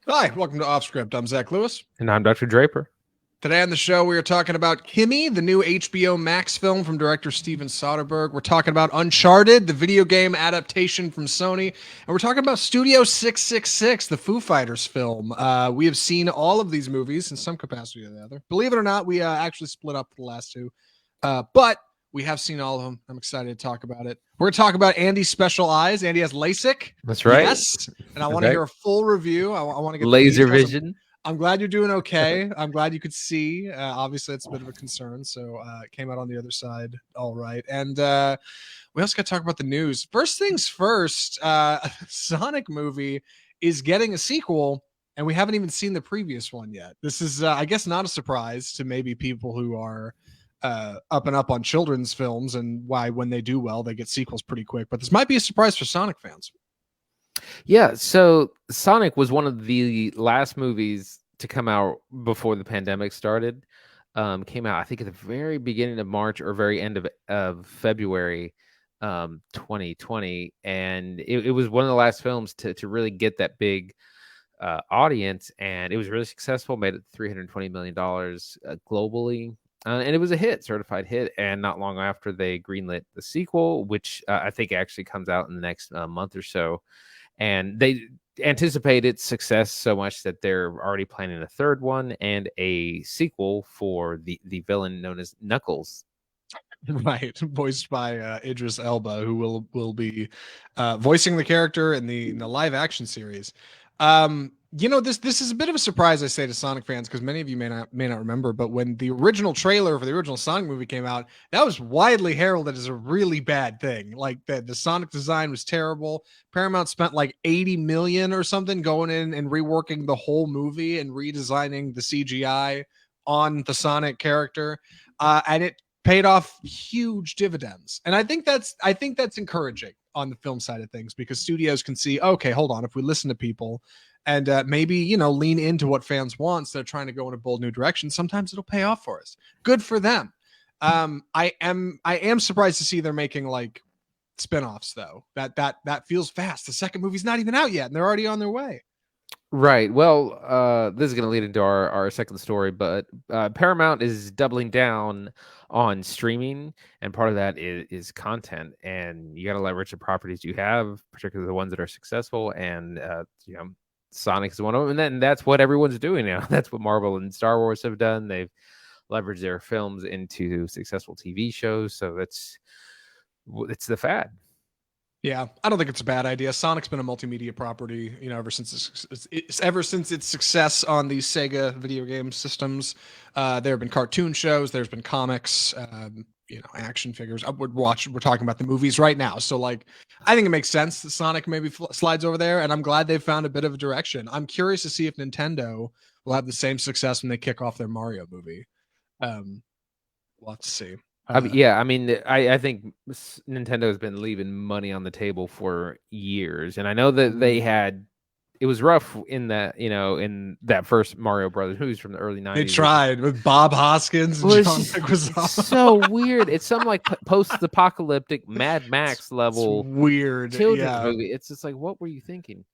Hi, welcome to Off Script. I'm Zach Lewis. And I'm Dr. Draper. Today on the show, we are talking about Kimi, the new HBO Max film from director Stephen Soderbergh. We're talking about Uncharted, the video game adaptation from Sony. And we're talking about Studio 666, the Foo Fighters film. We have seen all of these movies in some capacity or the other. Believe it or not, we actually split up the last two. But we have seen all of them. I'm excited to talk about it. We're going to talk about Andy's special eyes. Andy has LASIK. That's right. Yes. And I want to hear a full review. I want to get laser vision. I'm glad you're doing okay. I'm glad you could see. Obviously, it's a bit of a concern. So it came out on the other side. All right. And we also got to talk about the news. First things first, Sonic movie is getting a sequel, and we haven't even seen the previous one yet. This is, I guess, not a surprise to maybe people who are up and up on children's films and why when they do well, they get sequels pretty quick. But this might be a surprise for Sonic fans. Yeah, so Sonic was one of the last movies to come out before the pandemic started. Came out, I think, at the very beginning of March or very end of February 2020. And it was one of the last films to really get that big audience. And it was really successful, made it $320 million globally. And it was a hit, certified hit. And not long after, they greenlit the sequel, which I think actually comes out in the next month or so. And they anticipate its success so much that they're already planning a third one and a sequel for the villain known as Knuckles. Right, voiced by Idris Elba, who will be voicing the character in the live action series. This is a bit of a surprise, I say, to Sonic fans, because many of you may not remember, but when the original trailer for the original Sonic movie came out, that was widely heralded as a really bad thing. Like the Sonic design was terrible. Paramount spent like 80 million or something going in and reworking the whole movie and redesigning the CGI on the Sonic character, and it paid off huge dividends. And I think that's encouraging on the film side of things, because studios can see, okay, hold on, if we listen to people and maybe lean into what fans want instead of trying to go in a bold new direction, sometimes it'll pay off for us. Good for them. I am surprised to see they're making like spinoffs though. That feels fast. The second movie's not even out yet and they're already on their way. Right. Well, this is going to lead into our second story, but Paramount is doubling down on streaming, and part of that is content. And you got to leverage the properties you have, particularly the ones that are successful. And Sonic is one of them, and then that's what everyone's doing now. That's what Marvel and Star Wars have done. They've leveraged their films into successful TV shows, so it's the fad. Yeah, I don't think it's a bad idea. Sonic's been a multimedia property, ever since its success on the Sega video game systems. There have been cartoon shows, there's been comics, action figures. We're talking about the movies right now, so like, I think it makes sense that Sonic maybe slides over there, and I'm glad they've found a bit of a direction. I'm curious to see if Nintendo will have the same success when they kick off their Mario movie. We'll have to see. I think Nintendo has been leaving money on the table for years, and I know that it was rough in that first Mario Brothers movies from the early 90s. They tried with Bob Hoskins and John Leguizamo. So weird. It's some like post-apocalyptic Mad Max level it's weird children's movie. It's just like, what were you thinking?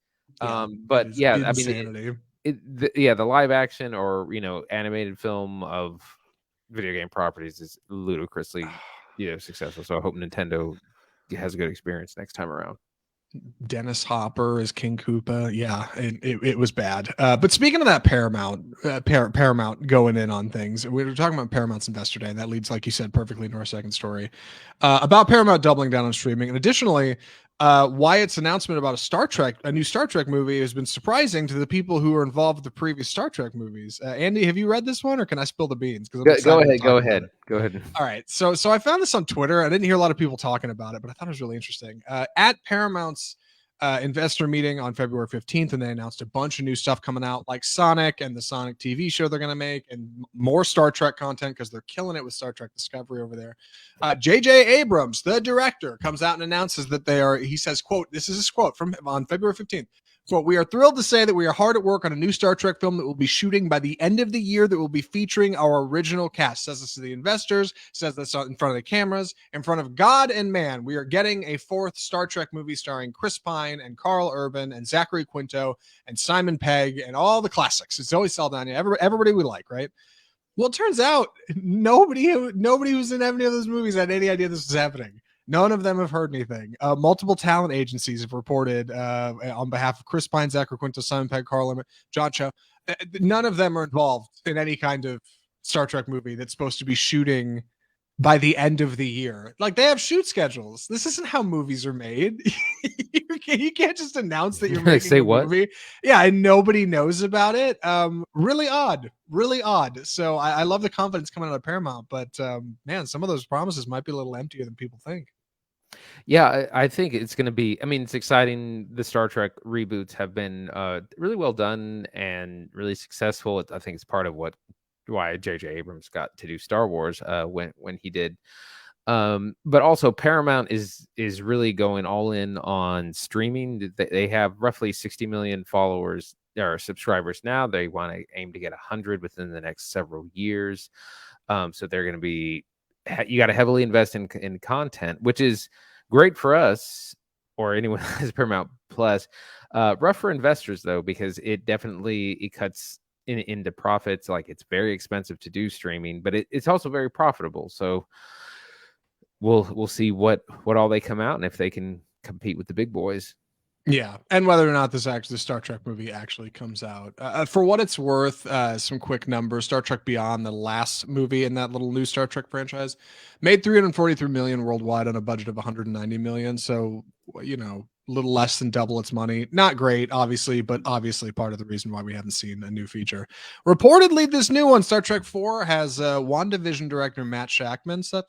Yeah, but yeah, insanity. The live action or animated film of video game properties is ludicrously successful, so I hope Nintendo has a good experience next time around. Dennis Hopper as King Koopa. Yeah, it was bad. But speaking of that, Paramount going in on things. We were talking about Paramount's Investor Day, and that leads, like you said, perfectly into our second story about Paramount doubling down on streaming. And additionally, Wyatt's announcement about a new Star Trek movie has been surprising to the people who were involved with the previous Star Trek movies. Andy, have you read this one, or can I spill the beans? Go ahead. All right. So I found this on Twitter. I didn't hear a lot of people talking about it, but I thought it was really interesting. At Paramount's investor meeting on February 15th, and they announced a bunch of new stuff coming out, like Sonic and the Sonic TV show they're going to make, and more Star Trek content because they're killing it with Star Trek Discovery over there. J.J. Abrams, the director, comes out and announces that he says, quote, this is his quote from on February 15th, So we are thrilled to say that we are hard at work on a new Star Trek film that will be shooting by the end of the year that will be featuring our original cast. Says this to the investors, says this in front of the cameras, in front of God and man. We are getting a fourth Star Trek movie starring Chris Pine and Carl Urban and Zachary Quinto and Simon Pegg and all the classics. It's Zoe Saldana, everybody we like, right? Well, it turns out nobody who's in any of those movies had any idea this was happening. None of them have heard anything. Multiple talent agencies have reported on behalf of Chris Pine, Zachary Quinto, Simon Pegg, Carl Emmett, John Cho. None of them are involved in any kind of Star Trek movie that's supposed to be shooting by the end of the year. Like, they have shoot schedules. This isn't how movies are made. You can't just announce that you're making a movie. Yeah, and nobody knows about it. Really odd. So I love the confidence coming out of Paramount, but man, some of those promises might be a little emptier than people think. Yeah, I think it's going to be, I mean, it's exciting. The Star Trek reboots have been really well done and really successful. I think it's part of why J.J. Abrams got to do Star Wars when he did. But also Paramount is really going all in on streaming. They have roughly 60 million followers or subscribers now. They want to aim to get 100 within the next several years. So they're going to be, you got to heavily invest in content, which is great for us or anyone who has Paramount Plus. Rough for investors though, because it cuts into profits. Like, it's very expensive to do streaming, but it's also very profitable. So we'll see what all they come out and if they can compete with the big boys. Yeah, and whether or not the Star Trek movie actually comes out. For what it's worth, some quick numbers. Star Trek Beyond, the last movie in that little new Star Trek franchise, made $343 million worldwide on a budget of $190 million. So, a little less than double its money. Not great, obviously, but obviously part of the reason why we haven't seen a new feature. Reportedly, this new one, Star Trek 4, has WandaVision director Matt Shakman set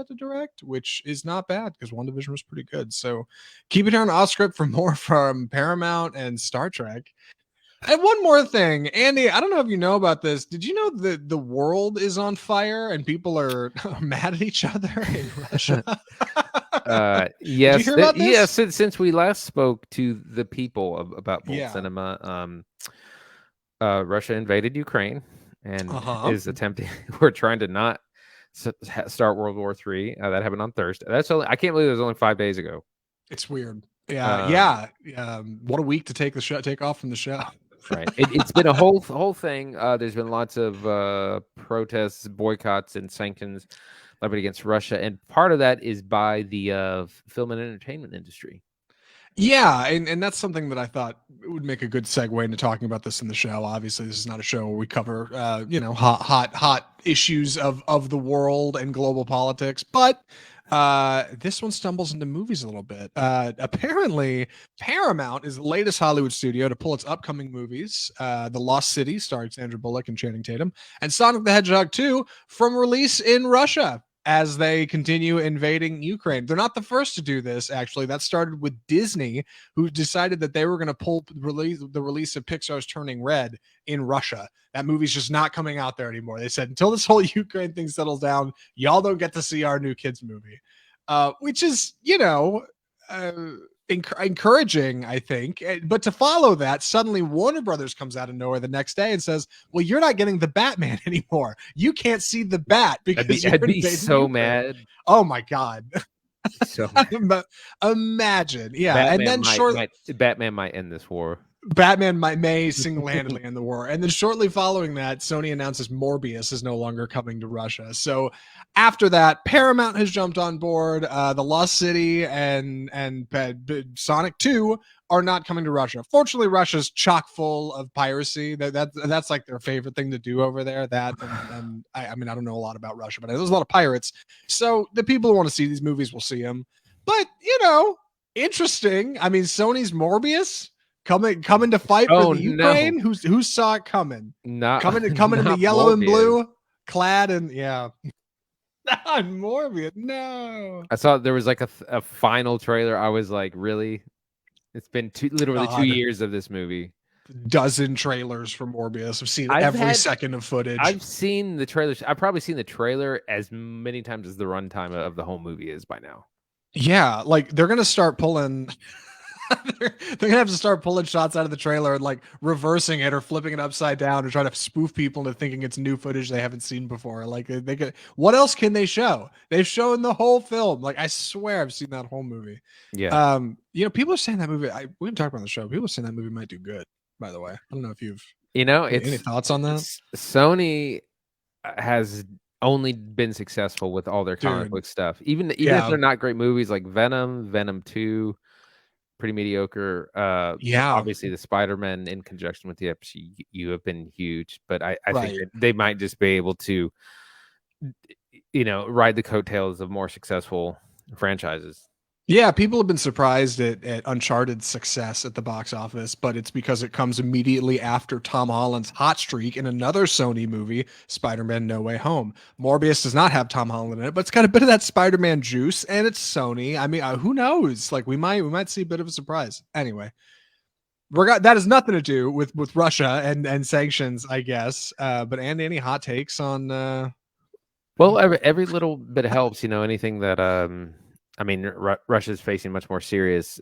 to direct, which is not bad because WandaVision was pretty good. So keep it here on Offscript for more from Paramount and Star Trek. And one more thing, Andy, I don't know if you know about this. Did you know that the world is on fire and people are mad at each other in Russia? Yes. Did you hear about this? Yes. Since we last spoke to the people about Bolt Cinema, Russia invaded Ukraine and is attempting. We're trying to not start World War III. That happened on Thursday. I can't believe it was only 5 days ago. It's weird. Yeah. What a week to take off from the show. Right. It's been a whole thing. There's been lots of protests, boycotts, and sanctions levied against Russia, and part of that is by the film and entertainment industry. Yeah, and that's something that I thought would make a good segue into talking about this in the show. Obviously, this is not a show where we cover hot issues of the world and global politics, but this one stumbles into movies a little bit. Apparently, Paramount is the latest Hollywood studio to pull its upcoming movies, The Lost City, starring Sandra Bullock and Channing Tatum, and Sonic the Hedgehog 2 from release in Russia as they continue invading Ukraine. They're not the first to do this, actually. That started with Disney, who decided that they were going to pull the release of Pixar's Turning Red in Russia. That movie's just not coming out there anymore. They said, until this whole Ukraine thing settles down, y'all don't get to see our new kids movie. Which is, encouraging, I think. But to follow that, suddenly Warner Brothers comes out of nowhere the next day and says, well, you're not getting the Batman anymore. You can't see the Bat because I'd be so mad. Oh my God. So imagine. Yeah. Batman and then Batman might end this war. Batman may single-handedly end the war. And then shortly following that, Sony announces Morbius is no longer coming to Russia. So after that, Paramount has jumped on board. The Lost City and Sonic 2 are not coming to Russia. Fortunately, Russia's chock full of piracy. That's like their favorite thing to do over there. And I mean, I don't know a lot about Russia, but there's a lot of pirates. So the people who want to see these movies will see them. But, interesting. I mean, Sony's Morbius coming to fight for the Ukraine. No. Who saw it coming? Coming in the yellow and blue, clad and not Morbius. No, I saw there was like a final trailer. I was like, really? It's been literally 2 years of this movie. Dozen trailers for Morbius. I've seen every second of footage. I've seen the trailers. I've probably seen the trailer as many times as the runtime of the whole movie is by now. Yeah, like they're gonna start pulling. they're gonna have to start pulling shots out of the trailer and like reversing it or flipping it upside down to try to spoof people into thinking it's new footage they haven't seen before. Like they could, what else can they show? They've shown the whole film. Like I swear I've seen that whole movie. Yeah. People are saying that movie. We didn't talk about the show. People are saying that movie might do good. By the way, I don't know if you've any It's thoughts on that, Sony has only been successful with all their comic dude. book stuff. Even if Yeah, they're not great movies like Venom, Venom 2, pretty mediocre. yeah, Obviously the Spider-Man in conjunction with the MCU have been huge, but I think right. that they might just be able to, ride the coattails of more successful franchises. Yeah, people have been surprised at Uncharted's success at the box office, but it's because it comes immediately after Tom Holland's hot streak in another Sony movie, Spider-Man No Way Home. Morbius does not have Tom Holland in it, but it's got a bit of that Spider-Man juice, and it's Sony. I mean, who knows? Like we might see a bit of a surprise. Anyway, that has nothing to do with Russia and sanctions, I guess. But Andy, any hot takes on? Well, every little bit helps. Anything that I mean, Russia's facing much more serious,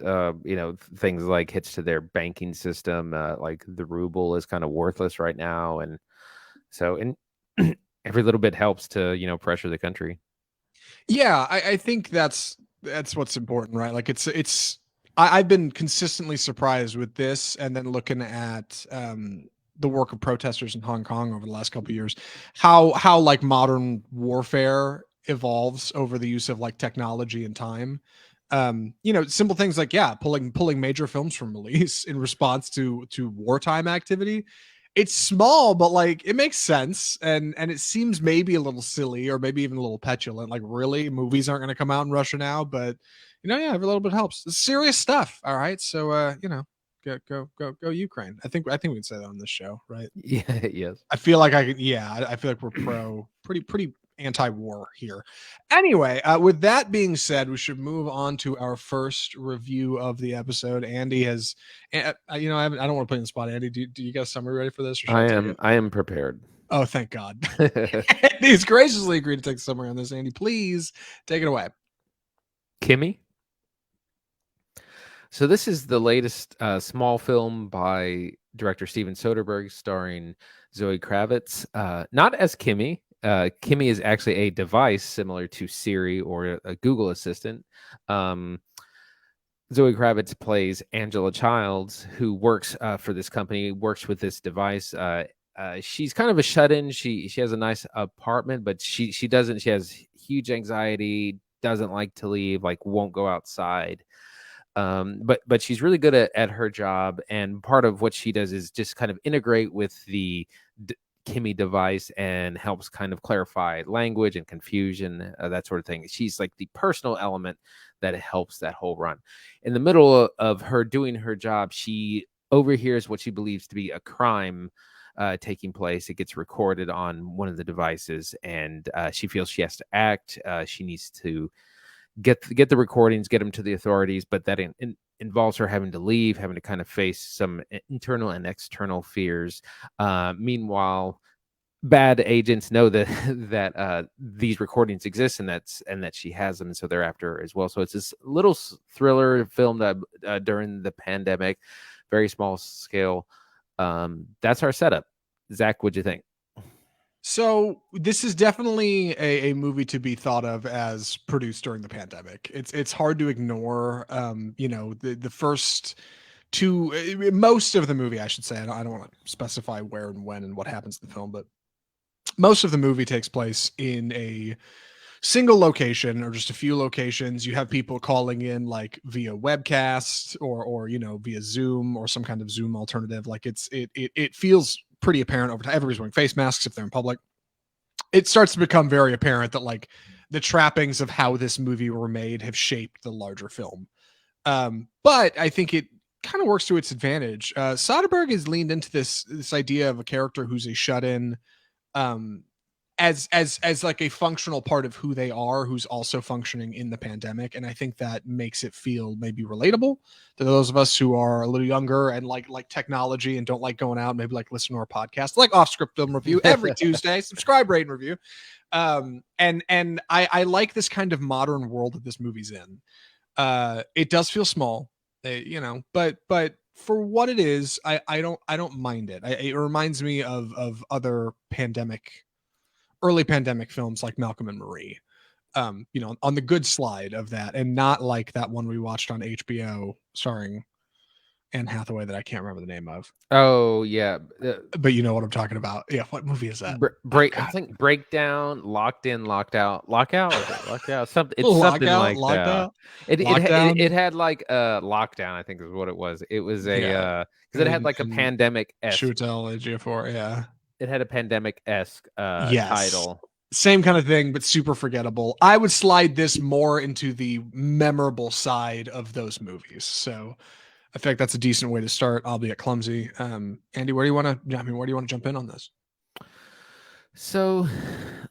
things like hits to their banking system. Like the ruble is kind of worthless right now, and so every little bit helps to pressure the country. Yeah, I think that's what's important, right? Like I've been consistently surprised with this, and then looking at the work of protesters in Hong Kong over the last couple of years, how like modern warfare evolves over the use of like technology and time. Simple things like pulling major films from release in response to wartime activity. It's small, but like it makes sense, and it seems maybe a little silly or maybe even a little petulant. Like, really, movies aren't going to come out in Russia now, but every little bit helps. It's serious stuff. All right, so go Ukraine. I think we can say that on this show, right? Yeah. Yes. I feel like I feel like we're pretty anti-war here. Anyway, with that being said, we should move on to our first review of the episode. Andy has, I don't want to put you in the spot. Andy, do you got a summary ready for this? Or I am prepared. Oh, thank God. He's graciously agreed to take a summary on this. Andy, please take it away. Kimi. So this is the latest small film by director Stephen Soderbergh, starring Zoë Kravitz. Not as Kimi. Kimi is actually a device similar to Siri or a Google Assistant. Zoe Kravitz plays Angela Childs, who works for this company, works with this device. She's kind of a shut-in. She has a nice apartment, but she doesn't. She has huge anxiety, doesn't like to leave, like won't go outside. But she's really good at her job, and part of what she does is just kind of integrate with the Kimi device and helps kind of clarify language and confusion, that sort of thing. She's like the personal element that helps that whole run. In the middle of her doing her job, she overhears what she believes to be a crime taking place. It gets recorded on one of the devices, and she feels she has to act. She needs to get the recordings, get them to the authorities, but that involves her having to leave, having to kind of face some internal and external fears. Meanwhile, bad agents know that these recordings exist and that she has them, and so they're after her as well. So it's this little thriller filmed during the pandemic, very small scale. That's our setup. Zach, what'd you think? So this is definitely a movie to be thought of as produced during the pandemic. It's hard to ignore. The first two, most of the movie, I should say. I don't want to specify where and when and what happens in the film, but most of the movie takes place in a single location or just a few locations. You have people calling in like via webcast or via Zoom or some kind of Zoom alternative. Like it feels pretty apparent over time. Everybody's wearing face masks if they're in public. It starts to become very apparent that like the trappings of how this movie were made have shaped the larger film. But I think it kind of works to its advantage. Soderbergh has leaned into this idea of a character who's a shut-in, as like a functional part of who they are, who's also functioning in the pandemic. And I think that makes it feel maybe relatable to those of us who are a little younger and like technology and don't like going out, maybe like listen to our podcast, like Off Script Film Review every Tuesday. Subscribe, rate, and review. And I like this kind of modern world that this movie's in. It does feel small. But for what it is, I don't mind it. It reminds me of other early pandemic films like Malcolm and Marie. On the good slide of that, and not like that one we watched on HBO starring Anne Hathaway that I can't remember the name of. Oh yeah, But you know what I'm talking about. Yeah, what movie is that? Oh I God, think breakdown, locked in, locked out, lockout, is it lockout? Something. It's something lockout, like locked that. out, It lockdown. had like lockdown. I think is what it was. It was a Yeah, because it had like a and pandemic esque. Shutel AG4. Yeah. It had a pandemic esque Yes. title. Same kind of thing, but super forgettable. I would slide this more into the memorable side of those movies. So I think that's a decent way to start, albeit clumsy. Andy, where do you want to? I mean, where do you want to jump in on this? So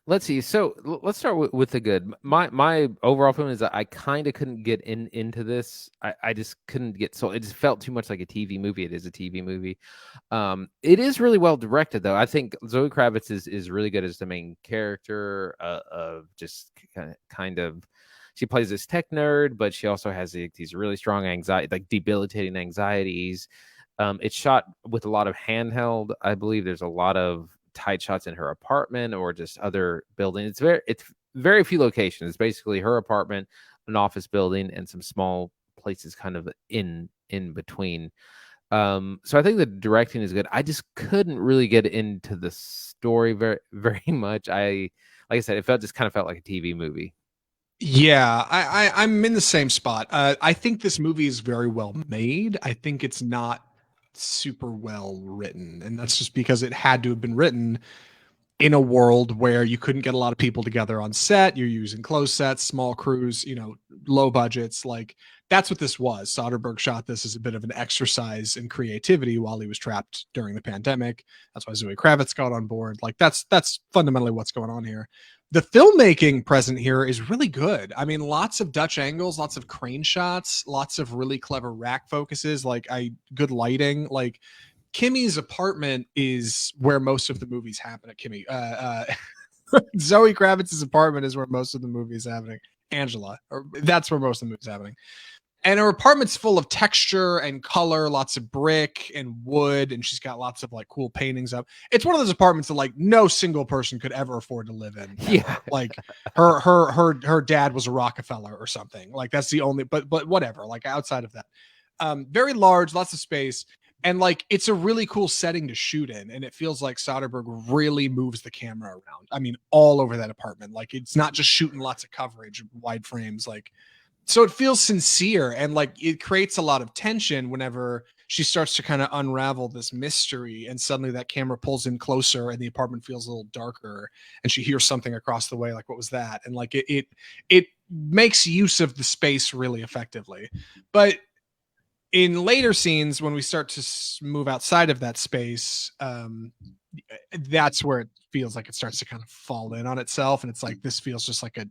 let's see. So let's start with the good. My overall feeling is that I kind of couldn't get into this. I just couldn't get so it just felt too much like a TV movie. It is a TV movie. It is really well directed though. I think Zoe Kravitz is really good as the main character of just kind of she plays this tech nerd, but she also has these really strong anxiety, like debilitating anxieties. It's shot with a lot of handheld. I believe there's a lot of tight shots in her apartment or just other buildings. It's very few locations. It's basically her apartment, an office building, and some small places kind of in between. So I think the directing is good. I just couldn't really get into the story very very much. Like I said, it just kind of felt like a TV movie. Yeah, I'm in the same spot. I think this movie is very well made. I think it's not super well written, and that's just because it had to have been written in a world where you couldn't get a lot of people together on set. You're using closed sets, small crews, low budgets. Like that's what this was. Soderbergh shot this as a bit of an exercise in creativity while he was trapped during the pandemic. That's why Zoe Kravitz got on board. Like that's fundamentally what's going on here. The filmmaking present here is really good. I mean, lots of Dutch angles, lots of crane shots, lots of really clever rack focuses, good lighting. Like Kimi's apartment is where most of the movies happen at Kimi. Zoe Kravitz's apartment is where most of the movies happening. Angela, or that's where most of the movies happening. And her apartment's full of texture and color, lots of brick and wood, and she's got lots of like cool paintings up. It's one of those apartments that like no single person could ever afford to live in. Ever. Yeah. Like her dad was a Rockefeller or something. Like that's the only but whatever, like outside of that. Very large, lots of space. And like it's a really cool setting to shoot in, and it feels like Soderbergh really moves the camera around. I mean, all over that apartment. Like it's not just shooting lots of coverage, wide frames. Like so it feels sincere, and like it creates a lot of tension whenever she starts to kind of unravel this mystery, and suddenly that camera pulls in closer, and the apartment feels a little darker, and she hears something across the way. Like what was that? And like it makes use of the space really effectively, but in later scenes when we start to move outside of that space, that's where it feels like it starts to kind of fall in on itself, and it's like this feels just like a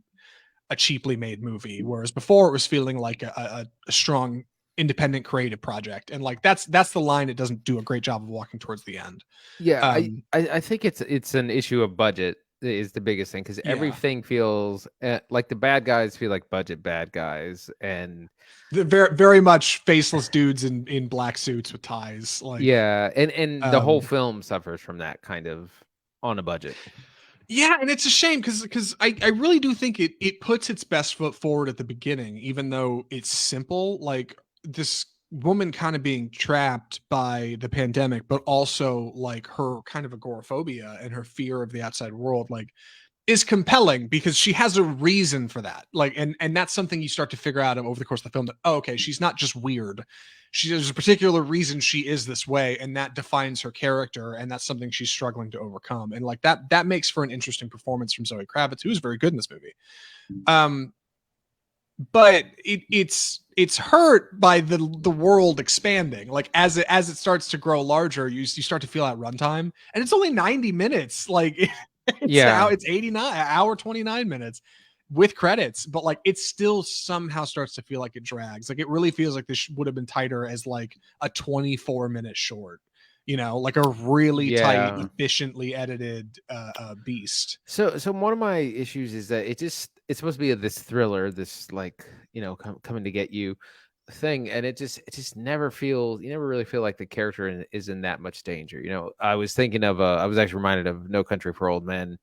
cheaply made movie, whereas before it was feeling like a strong independent creative project, and like that's the line it doesn't do a great job of walking towards the end. Yeah, I think it's an issue of budget is the biggest thing because Yeah. everything feels like the bad guys feel like budget bad guys, and the very very much faceless dudes in black suits with ties. Like yeah, and the whole film suffers from that kind of on a budget. Yeah, and it's a shame because I really do think it puts its best foot forward at the beginning, even though it's simple. Like this woman kind of being trapped by the pandemic, but also like her kind of agoraphobia and her fear of the outside world, like is compelling because she has a reason for that. Like, and that's something you start to figure out over the course of the film that, oh, okay, she's not just weird. There's a particular reason she is this way, and that defines her character, and that's something she's struggling to overcome. And like that makes for an interesting performance from Zoe Kravitz, who's very good in this movie. But it's hurt by the world expanding. Like as it starts to grow larger, you start to feel at runtime, and it's only 90 minutes. Like it's 89 hour 29 minutes with credits, but like it still somehow starts to feel like it drags. Like it really feels like this would have been tighter as like a 24-minute short, like a really tight, efficiently edited beast. So one of my issues is that it's supposed to be this thriller, this like coming to get you, thing, and it just never feels, you never really feel like the character is in that much danger. I was thinking of I was actually reminded of No Country for Old Men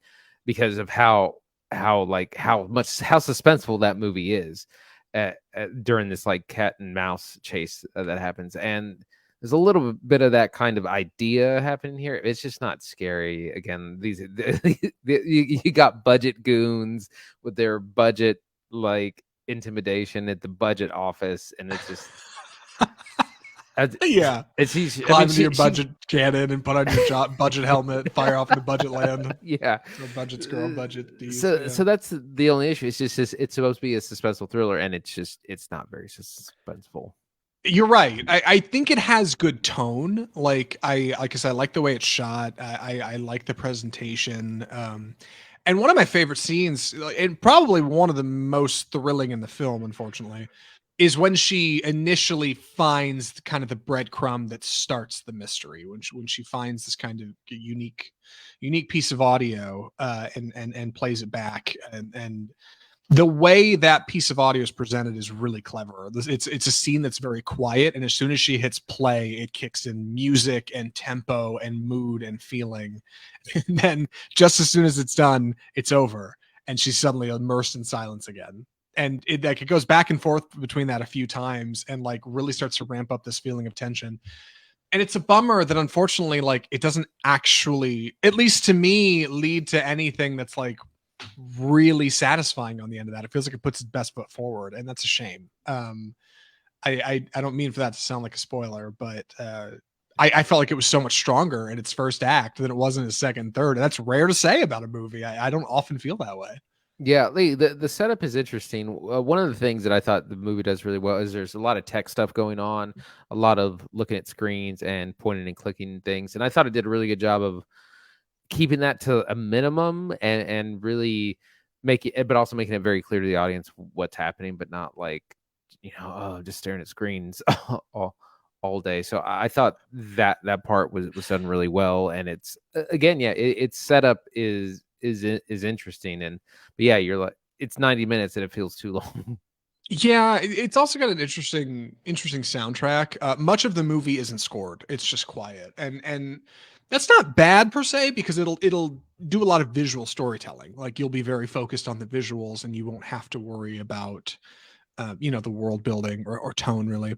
because of how suspenseful that movie is during this like cat and mouse chase that happens, and there's a little bit of that kind of idea happening here. It's just not scary. Again, you got budget goons with their budget like intimidation at the budget office, and it's just Yeah, it's easy. I climb mean, into your budget cannon and put on your budget helmet and fire off into budget land. yeah. So budget's girl, budget D's. So that's the only issue. It's just it's supposed to be a suspenseful thriller, and it's not very suspenseful. You're right. I think it has good tone. Like I said, I like the way it's shot. I like the presentation. And one of my favorite scenes, and probably one of the most thrilling in the film, unfortunately, is when she initially finds kind of the breadcrumb that starts the mystery. When she finds this kind of unique piece of audio, and plays it back, and the way that piece of audio is presented is really clever. It's a scene that's very quiet, and as soon as she hits play, it kicks in music and tempo and mood and feeling. And then just as soon as it's done, it's over, and she's suddenly immersed in silence again. And it goes back and forth between that a few times, and like really starts to ramp up this feeling of tension. And it's a bummer that unfortunately, like, it doesn't actually, at least to me, lead to anything that's like really satisfying on the end of that. It feels like it puts its best foot forward, and that's a shame. I don't mean for that to sound like a spoiler, but I felt like it was so much stronger in its first act than it was in its second and third. And that's rare to say about a movie. I don't often feel that way. Yeah, Lee, the setup is interesting. One of the things that I thought the movie does really well is there's a lot of tech stuff going on, a lot of looking at screens and pointing and clicking things, and I thought it did a really good job of keeping that to a minimum and really making it, but also making it very clear to the audience what's happening, but not like, just staring at screens all day. So I thought that part was done really well, and it's again, yeah, its setup is interesting, but yeah, you're like, it's 90 minutes and it feels too long. Yeah, it's also got an interesting soundtrack. Much of the movie isn't scored; it's just quiet, and that's not bad per se, because it'll do a lot of visual storytelling. Like, you'll be very focused on the visuals, and you won't have to worry about the world building or tone really.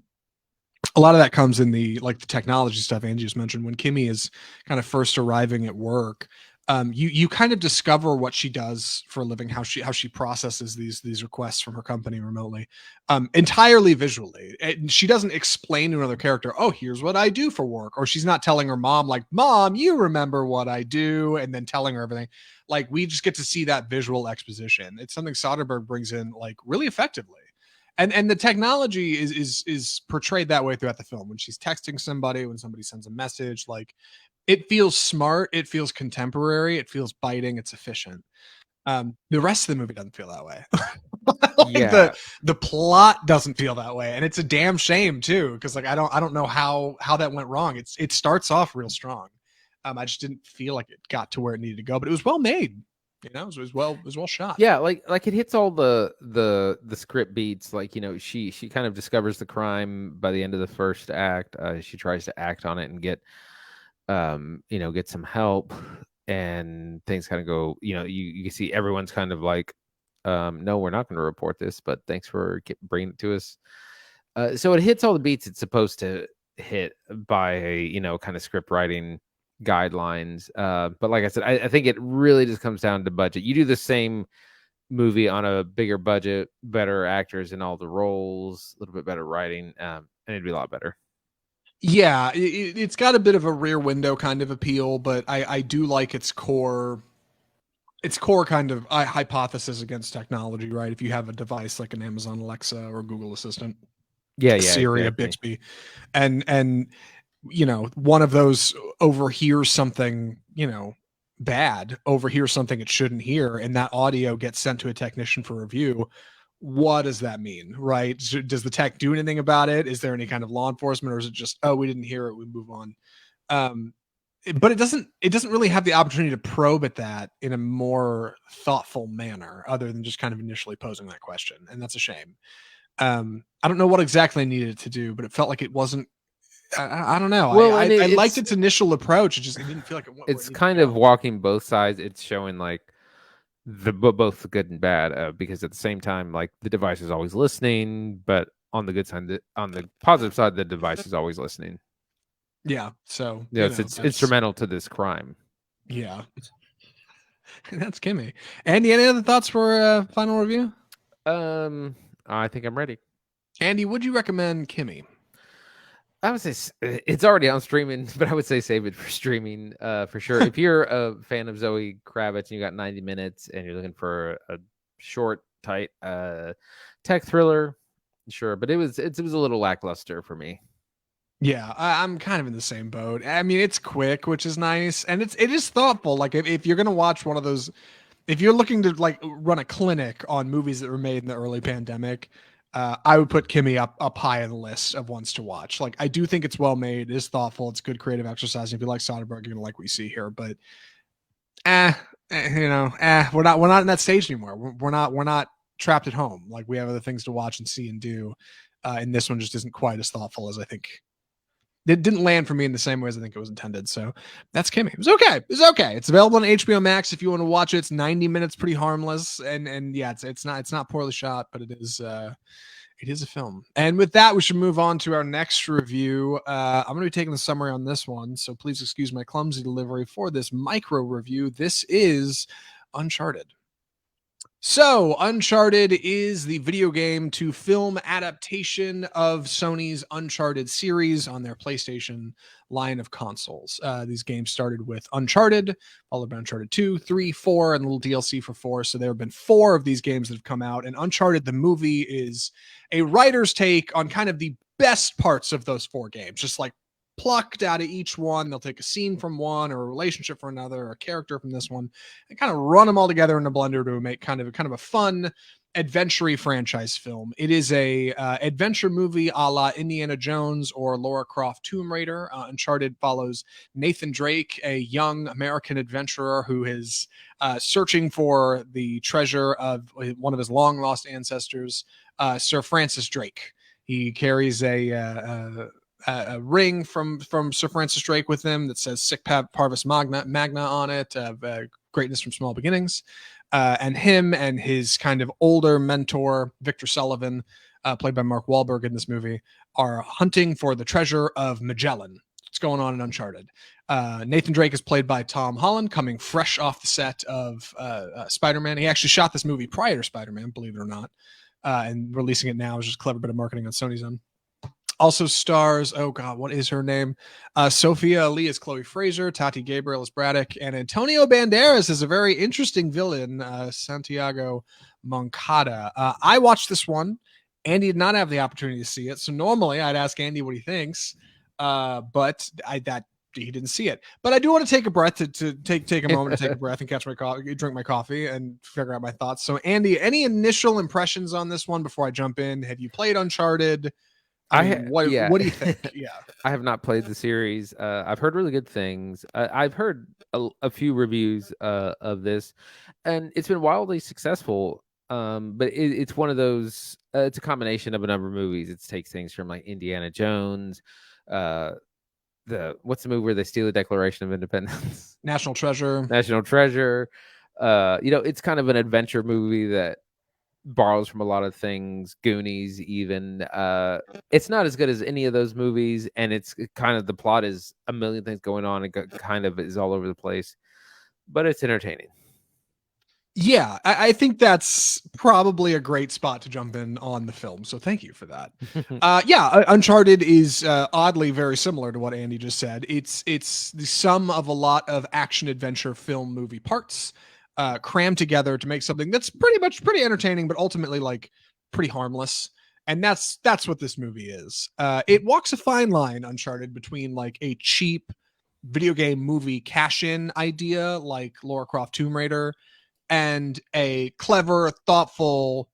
A lot of that comes in the technology stuff Angie just mentioned. When Kimi is kind of first arriving at work, you kind of discover what she does for a living, how she processes these requests from her company remotely, entirely visually. And she doesn't explain to another character, oh, here's what I do for work, or she's not telling her mom, like, Mom, you remember what I do, and then telling her everything. Like, we just get to see that visual exposition. It's something Soderbergh brings in like really effectively. And the technology is portrayed that way throughout the film. When she's texting somebody, when somebody sends a message, like, it feels smart, it feels contemporary, it feels biting, it's efficient. The rest of the movie doesn't feel that way. Yeah, the plot doesn't feel that way, and it's a damn shame too, because like I don't know how that went wrong. It starts off real strong. I just didn't feel like it got to where it needed to go, but it was well made. It was well shot. yeah, like it hits all the script beats. Like, she kind of discovers the crime by the end of the first act. She tries to act on it and get get some help, and things kind of go, you can see everyone's kind of like, no, we're not going to report this, but thanks for bringing it to us. So it hits all the beats it's supposed to hit by kind of script writing guidelines. But like I said, I think it really just comes down to budget. You do the same movie on a bigger budget, better actors in all the roles, a little bit better writing, and it'd be a lot better. Yeah, it's got a bit of a Rear Window kind of appeal, but I do like its core kind of hypothesis against technology, right? If you have a device like an Amazon Alexa or Google Assistant, Yeah, Siri, exactly. a Bixby, and one of those overhears something, bad, overhears something it shouldn't hear, and that audio gets sent to a technician for review. What does that mean, right? Does the tech do anything about it? Is there any kind of law enforcement, or is it just, oh, we didn't hear it, we move on? But it doesn't really have the opportunity to probe at that in a more thoughtful manner, other than just kind of initially posing that question, and that's a shame. I don't know what exactly I needed it to do, but it felt like it wasn't. I don't know. Well, and I liked its initial approach. It didn't feel like it went where it it's needed to kind of go. walking both sides. It's showing like both the good and bad, because at the same time, like the device is always listening, but on the good side, on the positive side, the device is always listening. Yeah. So Yeah, it's instrumental to this crime. Yeah. That's Kimmy. Andy, any other thoughts for final review? I think I'm ready. Andy, would you recommend Kimmy? I would say it's already on streaming, but I would say save it for streaming, for sure. If you're a fan of Zoe Kravitz and you got 90 minutes and you're looking for a short, tight tech thriller, sure. But it was a little lackluster for me. Yeah, I'm kind of in the same boat. I mean, it's quick, which is nice, and it is thoughtful. Like if you're gonna watch one of those, if you're looking to like run a clinic on movies that were made in the early pandemic, I would put Kimmy up high on the list of ones to watch. Like I do think it's well made, it is thoughtful, it's good creative exercise. If you like Soderbergh, you're gonna like what you see here. But we're not in that stage anymore. We're not trapped at home. Like we have other things to watch and see and do. And this one just isn't quite as thoughtful as I think. It didn't land for me in the same way as I think it was intended. So that's Kimmy. It was okay. It's available on HBO Max if you want to watch it. It's 90 minutes, pretty harmless, and yeah, it's not poorly shot, but it is a film. And with that, we should move on to our next review. I'm going to be taking the summary on this one, so please excuse my clumsy delivery for this micro review. This is Uncharted. So, Uncharted is the video game to film adaptation of Sony's Uncharted series on their PlayStation line of consoles. These games started with Uncharted, followed by Uncharted 2, 3, 4, and a little DLC for 4. So there have been 4 of these games that have come out. And Uncharted, the movie, is a writer's take on kind of the best parts of those 4 games, just like plucked out of each one. They'll take a scene from one or a relationship from another or a character from this one and kind of run them all together in a blender to make kind of a fun adventure-y franchise film. It is a adventure movie a la Indiana Jones or Lara Croft Tomb Raider. Uncharted follows Nathan Drake, a young American adventurer who is searching for the treasure of one of his long-lost ancestors, Sir Francis Drake. He carries a ring from Sir Francis Drake with him that says Sic Parvis Magna on it, greatness from small beginnings. And him and his kind of older mentor, Victor Sullivan, played by Mark Wahlberg in this movie, are hunting for the treasure of Magellan. What's going on in Uncharted? Nathan Drake is played by Tom Holland, coming fresh off the set of Spider-Man. He actually shot this movie prior to Spider-Man, believe it or not. And releasing it now is just a clever bit of marketing on Sony's own. Also stars, oh God, what is her name? Sophia Ali as Chloe Fraser, Tati Gabriel as Braddock, and Antonio Banderas is a very interesting villain, Santiago Moncada. I watched this one. Andy did not have the opportunity to see it, so normally I'd ask Andy what he thinks, but he didn't see it. But I do want to take a breath to take a moment to take a breath and catch my coffee, drink my coffee, and figure out my thoughts. So, Andy, any initial impressions on this one before I jump in? Have you played Uncharted? What do you think? Yeah, I have not played the series. I've heard really good things. I've heard a few reviews of this, and it's been wildly successful. But it's one of those. It's a combination of a number of movies. It takes things from like Indiana Jones, what's the movie where they steal the Declaration of Independence? National Treasure. It's kind of an adventure movie that borrows from a lot of things, Goonies even. It's not as good as any of those movies, and it's kind of, the plot is a million things going on and kind of is all over the place, but it's entertaining. Yeah, I think that's probably a great spot to jump in on the film, so thank you for that. Uncharted is oddly very similar to what Andy just said. It's the sum of a lot of action adventure film movie parts crammed together to make something that's pretty entertaining, but ultimately like pretty harmless. And that's what this movie is. It walks a fine line, Uncharted, between like a cheap video game movie cash-in idea like Lara Croft Tomb Raider and a clever, thoughtful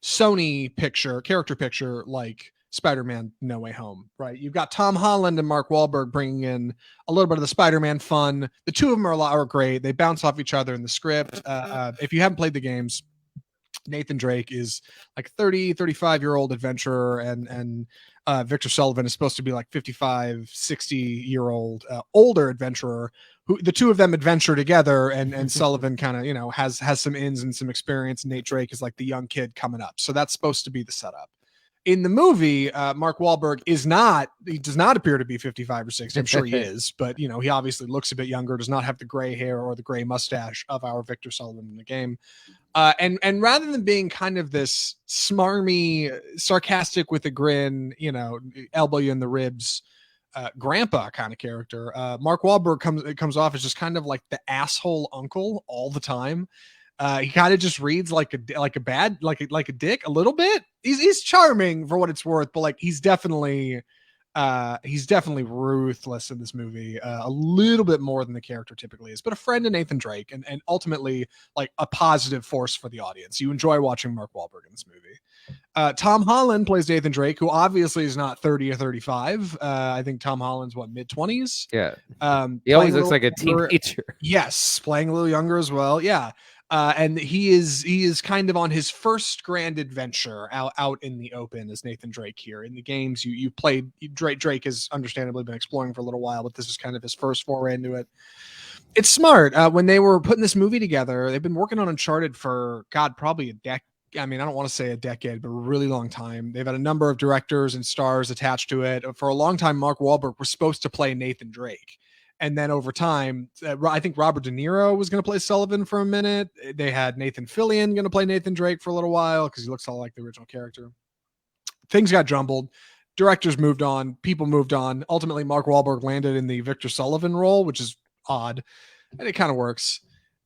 Sony character picture like Spider-Man No Way Home, right? You've got Tom Holland and Mark Wahlberg bringing in a little bit of the Spider-Man fun. The two of them are great. They bounce off each other in the script. If you haven't played the games, Nathan Drake is like 35-year-old adventurer, and Victor Sullivan is supposed to be like 55, 60-year-old older adventurer. Who the two of them adventure together, and Sullivan kind of, you know, has some ins and some experience. Nate Drake is like the young kid coming up. So that's supposed to be the setup. In the movie, Mark Wahlberg does not appear to be 55 or 60. I'm sure he is, but you know, he obviously looks a bit younger, does not have the gray hair or the gray mustache of our Victor Sullivan in the game. And rather than being kind of this smarmy, sarcastic with a grin, you know, elbow you in the ribs, grandpa kind of character, Mark Wahlberg comes off as just kind of like the asshole uncle all the time. He kind of just reads like a dick a little bit. He's charming for what it's worth, but like he's definitely ruthless in this movie, a little bit more than the character typically is, but a friend to Nathan Drake, and ultimately like a positive force for the audience. You enjoy watching Mark Wahlberg in this movie. Tom Holland plays Nathan Drake, who obviously is not 30 or 35. I think Tom Holland's mid-20s. Yeah. He always looks like a teenager. Yes, playing a little younger as well. Yeah. And he is kind of on his first grand adventure out in the open as Nathan Drake here. In the games you played, Drake has understandably been exploring for a little while, but this is kind of his first foray into it. It's smart. When they were putting this movie together, they've been working on Uncharted for probably a decade. I mean, I don't want to say a decade, but a really long time. They've had a number of directors and stars attached to it. For a long time, Mark Wahlberg was supposed to play Nathan Drake. And then over time, I think Robert De Niro was going to play Sullivan for a minute. They had Nathan Fillion going to play Nathan Drake for a little while because he looks a lot like the original character. Things got jumbled. Directors moved on. People moved on. Ultimately, Mark Wahlberg landed in the Victor Sullivan role, which is odd. And it kind of works.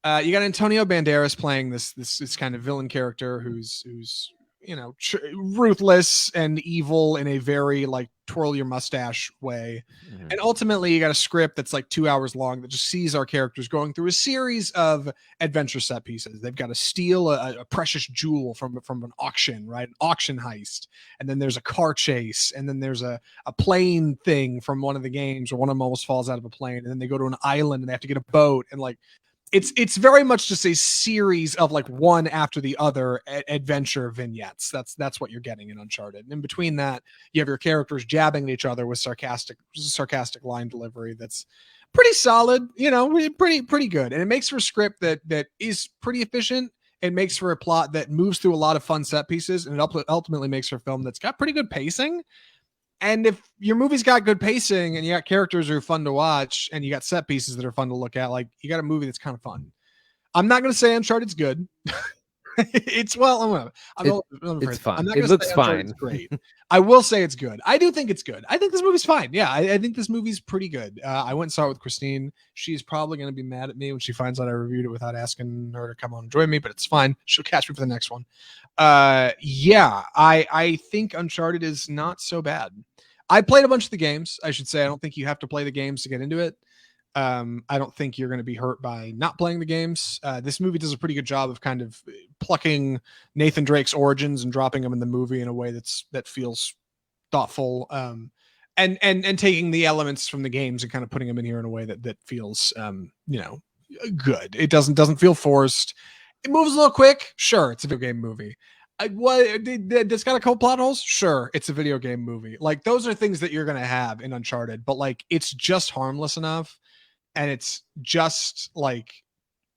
You got Antonio Banderas playing this kind of villain character who's you know, ruthless and evil in a very like twirl your mustache way. Mm-hmm. And ultimately you got a script that's like 2 hours long that just sees our characters going through a series of adventure set pieces. They've got to steal a precious jewel from an auction, right? An auction heist. And then there's a car chase. And then there's a plane thing from one of the games where one of them almost falls out of a plane. And then they go to an island and they have to get a boat. And like, it's very much just a series of like one after the other adventure vignettes. That's what you're getting in Uncharted. And in between that, you have your characters jabbing at each other with sarcastic line delivery that's pretty solid, you know, pretty good. And it makes for a script that is pretty efficient. It makes for a plot that moves through a lot of fun set pieces, and it ultimately makes for a film that's got pretty good pacing. And if your movie's got good pacing and you got characters who are fun to watch and you got set pieces that are fun to look at, like you got a movie that's kind of fun. I'm not going to say Uncharted's good. It's fine. It looks fine. Great. I will say it's good. I do think it's good. I think this movie's fine. Yeah, I think this movie's pretty good. I went and saw it with Christine. She's probably going to be mad at me when she finds out I reviewed it without asking her to come on and join me, but it's fine. She'll catch me for the next one. Yeah, I think Uncharted is not so bad. I played a bunch of the games. I should say I don't think you have to play the games to get into it. I don't think you're going to be hurt by not playing the games. This movie does a pretty good job of kind of plucking Nathan Drake's origins and dropping him in the movie in a way that feels thoughtful. And taking the elements from the games and kind of putting them in here in a way that feels, you know, good. It doesn't feel forced. It moves a little quick. Sure, it's a video game movie. It's got a couple plot holes. Sure, it's a video game movie. Like those are things that you're going to have in Uncharted, but like it's just harmless enough. And it's just like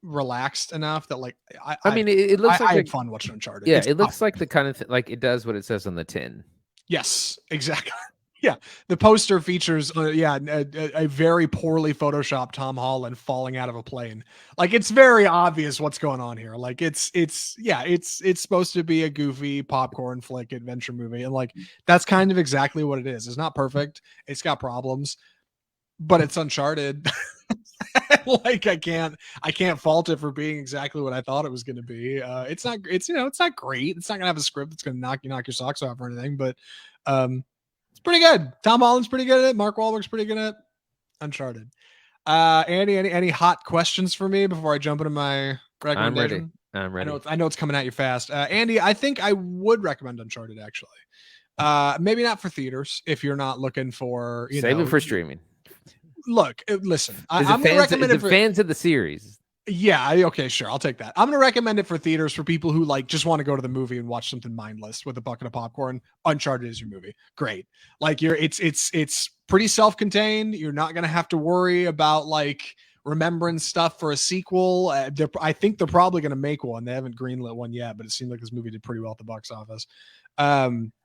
relaxed enough that like I mean it looks like I had fun watching Uncharted. Yeah, it looks like the kind of like it does what it says on the tin. Yes, exactly. Yeah, the poster features a very poorly photoshopped Tom Holland falling out of a plane. Like it's very obvious what's going on here. Like it's supposed to be a goofy popcorn flick adventure movie, and like that's kind of exactly what it is. It's not perfect. It's got problems, but it's Uncharted. Like I can't fault it for being exactly what I thought it was going to be. It's not great. It's not going to have a script that's going to knock your socks off or anything, but it's pretty good. Tom Holland's pretty good at it. Mark Wahlberg's pretty good at Uncharted. Andy, any hot questions for me before I jump into my recommendation? I'm ready. I know it's coming at you fast. Andy, I think I would recommend Uncharted actually. Maybe not for theaters if you're not looking for save it for streaming. Look, listen. I'm going to recommend it for fans of the series. Yeah, okay, sure. I'll take that. I'm gonna recommend it for theaters for people who like just want to go to the movie and watch something mindless with a bucket of popcorn. Uncharted is your movie. Great. Like it's pretty self-contained. You're not gonna have to worry about like remembering stuff for a sequel. I think they're probably gonna make one. They haven't greenlit one yet, but it seemed like this movie did pretty well at the box office.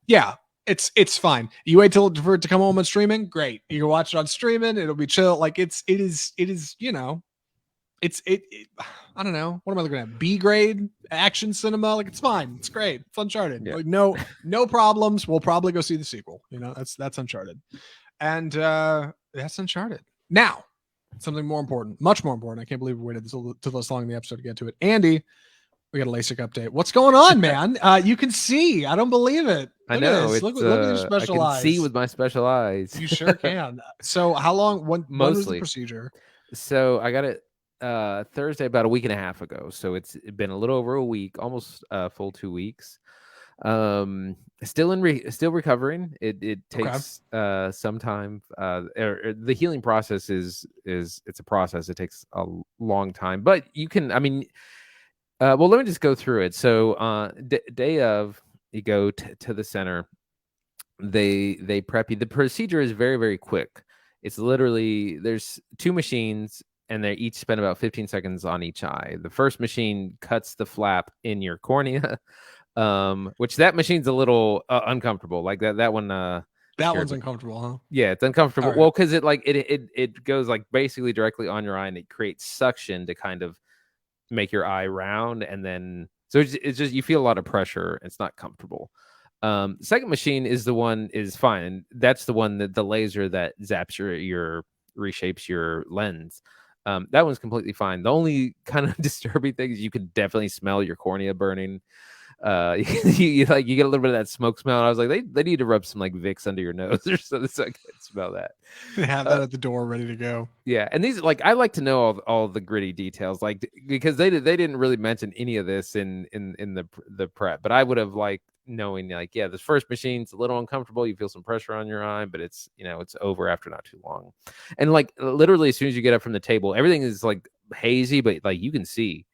Yeah, it's fine. You wait till for it to come home on streaming. Great. You can watch it on streaming. It'll be chill. Like it is. It I don't know, what am I looking at, B grade action cinema. Like it's fine, it's great, it's Uncharted. Like no problems. We'll probably go see the sequel. That's Uncharted. And that's Uncharted. Now something more important, much more important. I can't believe we waited till this long in the episode to get to it. Andy, we got a LASIK update. What's going on, man? You can see. I don't believe it. I know. Look at your special eyes. I can see with my special eyes. You sure can. So how long, when was the procedure? So I got it Thursday, about a week and a half ago. So it's been a little over a week, almost full 2 weeks. Still recovering. It takes some time. The healing process is it's a process. It takes a long time, but you can. I mean, well, let me just go through it. So day of, you go to the center. They prep you. The procedure is very, very quick. It's literally, there's 2 machines, and they each spend about 15 seconds on each eye. The first machine cuts the flap in your cornea, which that machine's a little uncomfortable. Like that one. That one's uncomfortable, huh? Yeah, it's uncomfortable. Right. Well, because it goes like basically directly on your eye, and it creates suction to kind of make your eye round, and then so it's just you feel a lot of pressure. It's not comfortable. Second machine is fine, and that's the one that the laser that zaps your reshapes your lens. That one's completely fine. The only kind of disturbing thing is you can definitely smell your cornea burning. You get a little bit of that smoke smell. And I was like, they need to rub some like Vicks under your nose or something so I can smell that. They have that at the door ready to go. Yeah, and these I like to know all the gritty details, like because they didn't really mention any of this in the prep, but I would have liked knowing like, yeah, this first machine's a little uncomfortable. You feel some pressure on your eye, but it's it's over after not too long. And like literally as soon as you get up from the table, everything is like hazy, but like you can see.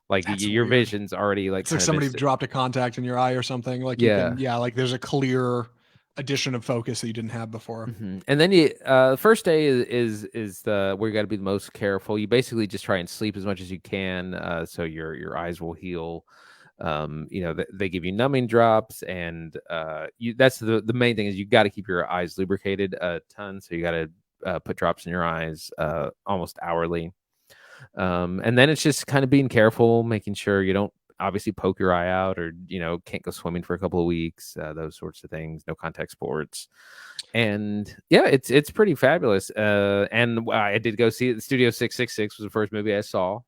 Like your vision's already like, it's like somebody dropped a contact in your eye or something. Like like there's a clear addition of focus that you didn't have before. Mm-hmm. And then the first day is the where you got to be the most careful. You basically just try and sleep as much as you can, so your eyes will heal. They give you numbing drops, and that's the main thing is you got to keep your eyes lubricated a ton. So you got to put drops in your eyes almost hourly. And then it's just kind of being careful, making sure you don't obviously poke your eye out, or can't go swimming for a couple of weeks, those sorts of things. No contact sports. And yeah, it's pretty fabulous. And I did go see it. Studio 666 was the first movie I saw.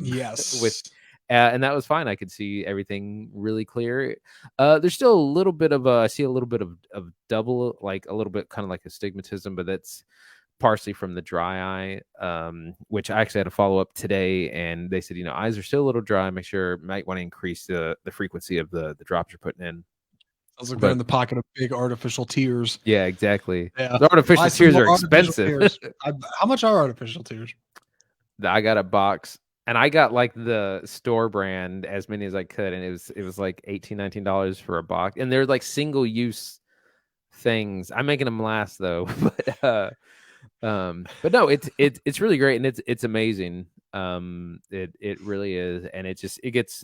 Yes. And that was fine. I could see everything really clear. There's still a little bit of I see a little bit of double, like a little bit kind of like astigmatism, but that's partially from the dry eye, which I actually had a follow up today, and they said, eyes are still a little dry. Make sure might want to increase the frequency of the drops you're putting in. Sounds like they're in the pocket of big artificial tears. Yeah, exactly. Yeah. The artificial tears are expensive. How much are artificial tears? I got a box, and I got like the store brand, as many as I could, and it was like $18-19 for a box, and they're like single use things. I'm making them last though, but no, it's really great, and it's amazing. It really is, and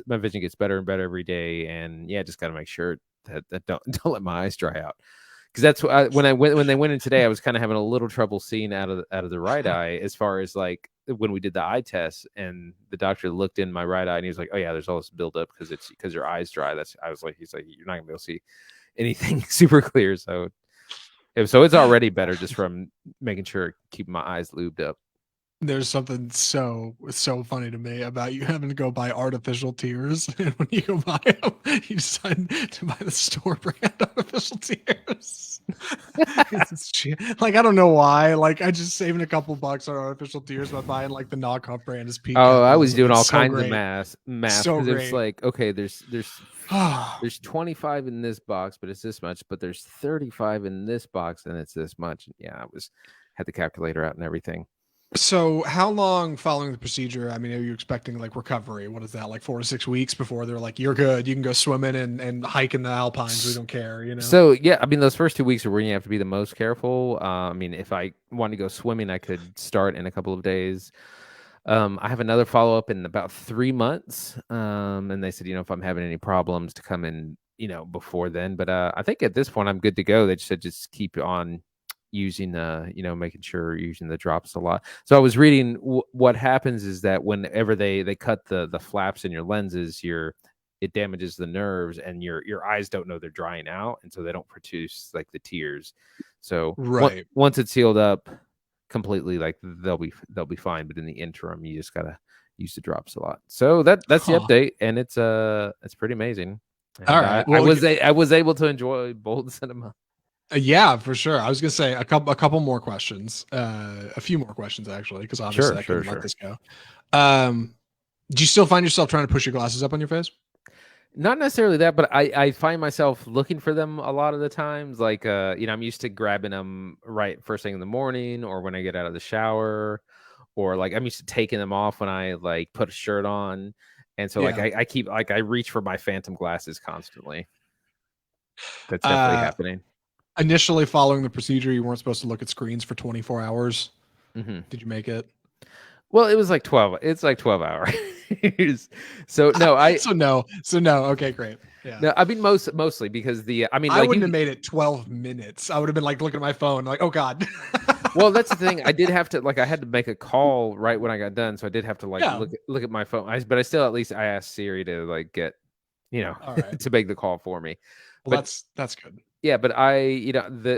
my vision gets better and better every day, and yeah, just got to make sure that don't let my eyes dry out, because that's when they went in today, I was kind of having a little trouble seeing out of the right eye, as far as like when we did the eye test, and the doctor looked in my right eye, and he was like, oh yeah, there's all this buildup because your eye's dry. He's like, you're not gonna be able to see anything super clear, so it's already better just from making sure keeping my eyes lubed up. There's something so funny to me about you having to go buy artificial tears, and when you go buy them, you decide to buy the store brand artificial tears. Like, I don't know why. Like, I just saving a couple bucks on artificial tears by buying like the knockoff brand is peak. Oh, I was doing all kinds of math so because it's like, okay, there's 25 in this box, but it's this much. But there's 35 in this box, and it's this much. Yeah, had the calculator out and everything. So how long following the procedure? I mean, are you expecting like recovery? What is that, like 4 to 6 weeks before they're like, you're good, you can go swimming and hike in the Alpines. We don't care, you know? So yeah, I mean, those first 2 weeks are when you have to be the most careful. I mean, if I wanted to go swimming, I could start in a couple of days. I have another follow up in about 3 months, and they said, if I'm having any problems, to come in, before then. But I think at this point I'm good to go. They just said just keep on using making sure you're using the drops a lot. So I was reading what happens is that whenever they cut the flaps in your lenses, it damages the nerves, and your eyes don't know they're drying out, and so they don't produce like the tears. So Right. once it's sealed up completely, like they'll be fine. But in the interim, you just gotta use the drops a lot. So that's the Huh. update, and it's pretty amazing. And All right. I Well, was able to enjoy Bold Cinema. yeah, for sure. I was gonna say a couple more questions, a few more questions actually, because obviously I couldn't let this go. Do you still find yourself trying to push your glasses up on your face? Not necessarily that, but I find myself looking for them a lot of the times. Like, I'm used to grabbing them right first thing in the morning, or when I get out of the shower, or like I'm used to taking them off when I like put a shirt on. And so like Yeah. I keep like I reach for my phantom glasses constantly. That's definitely happening. Initially following the procedure, you weren't supposed to look at screens for 24 hours. Hmm. Did you make it? Well, it was like 12. It's like 12 hours. So no, So no. Okay, great. Yeah. no, I mean mostly because I mean, I like wouldn't have made it 12 minutes. I would have been like looking at my phone, like, oh God. well, that's the thing. I did have to I had to make a call right when I got done, so I did have to like Yeah. look at my phone. But I still, at least I asked Siri to like get All right. to make the call for me. Well, But that's good. yeah, but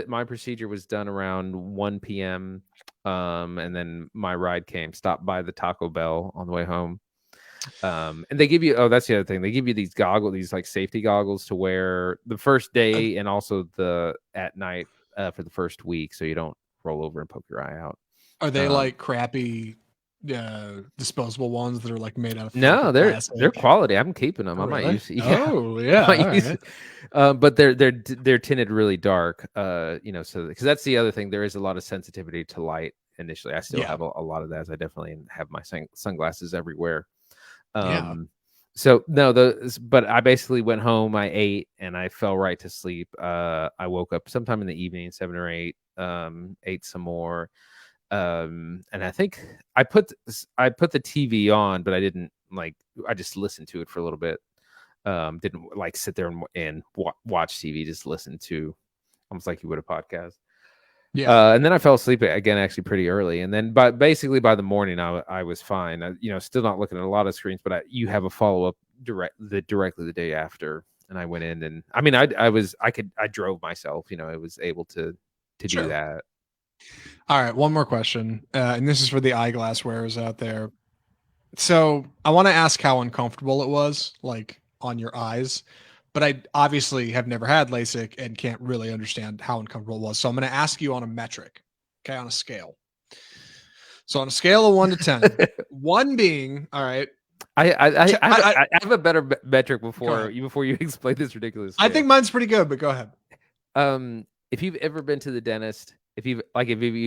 my procedure was done around 1 p.m. And then my ride came, stopped by the Taco Bell on the way home. And they give you, that's the other thing. They give you these these like safety goggles to wear the first Are, day and also at night for the first week, so you don't roll over and poke your eye out. are they Um, like crappy disposable ones that are like made out of no, fucking they're plastic? quality. I'm keeping them. Oh, I might really? use, yeah. Oh, yeah. Might All use right. but they're tinted really dark. So because that's the other thing. There is a lot of sensitivity to light initially. I still Yeah. have a lot of that. As I definitely have my sunglasses everywhere. Yeah. So no, but I basically went home, I ate, and I fell right to sleep. I woke up sometime in the evening, 7 or 8, ate some more. And I think I put the TV on, but I didn't I just listened to it for a little bit. Didn't like sit there and watch TV, just listen to almost like you would a podcast. Yeah. And then I fell asleep again, actually pretty early. And then basically by the morning, I was fine. Still not looking at a lot of screens, but you have a follow up directly the day after. And I went in, and I mean, I drove myself. I was able to do Sure. that. All right. One more question. And this is for the eyeglass wearers out there. So I want to ask how uncomfortable it was, like on your eyes, but I obviously have never had LASIK and can't really understand how uncomfortable it was. So I'm going to ask you on a metric, okay, on a scale. So on a scale of 1 to 10, one being, all right. I have a better metric before ahead. you explain this ridiculous I scale. think mine's pretty good, but go ahead. If you've ever been to the dentist, if you've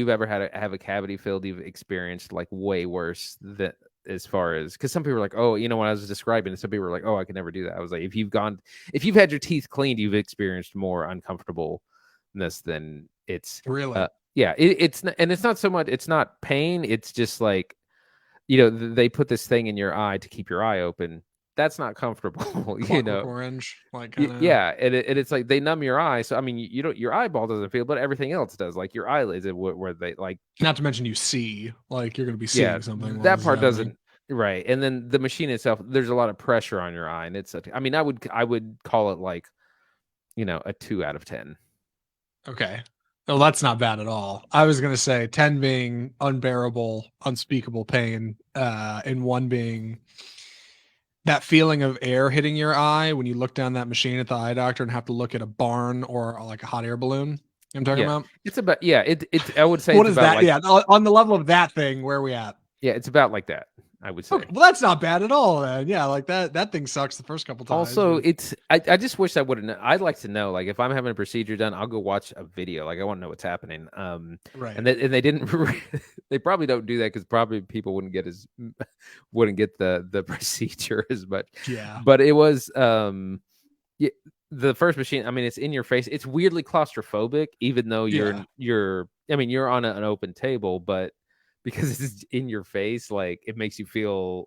ever have a cavity filled, you've experienced like way worse than, as far as, because some people are like, oh, when I was describing it, some people were like, oh, I could never do that. I was like, if you've had your teeth cleaned, you've experienced more uncomfortableness than it's Really? yeah. It's not so much, it's not pain. It's just like, they put this thing in your eye to keep your eye open. That's not comfortable. Clockwork Orange, like kind of. Yeah, and it's like they numb your eye. So I mean, you don't, your eyeball doesn't feel, but everything else does. Like your eyelids, where they like. Not to mention you see, like you're going to be seeing something. While That this is part happening. doesn't. Right, and then the machine itself, there's a lot of pressure on your eye, and I mean, I would call it like, a 2 out of 10. Okay. Well, that's not bad at all. I was going to say 10 being unbearable, unspeakable pain, and 1 being that feeling of air hitting your eye when you look down that machine at the eye doctor and have to look at a barn or like a hot air balloon. You know what I'm talking Yeah, about? it's about I would say What it's is about that? like, Yeah, on the level of that thing, where are we at? yeah, it's about like that. I would Okay, say. well that's not bad at all. Then. Yeah, like that thing sucks the first couple times. Also, But I just wish I would have. I'd like to know, like, if I'm having a procedure done, I'll go watch a video. Like, I want to know what's happening. right, And they didn't. They probably don't do that because probably people wouldn't get the procedure as much. yeah, But it was yeah, the first machine. I mean, it's in your face. It's weirdly claustrophobic, even though yeah. you're. I mean, you're on an open table, but because it's in your face, like it makes you feel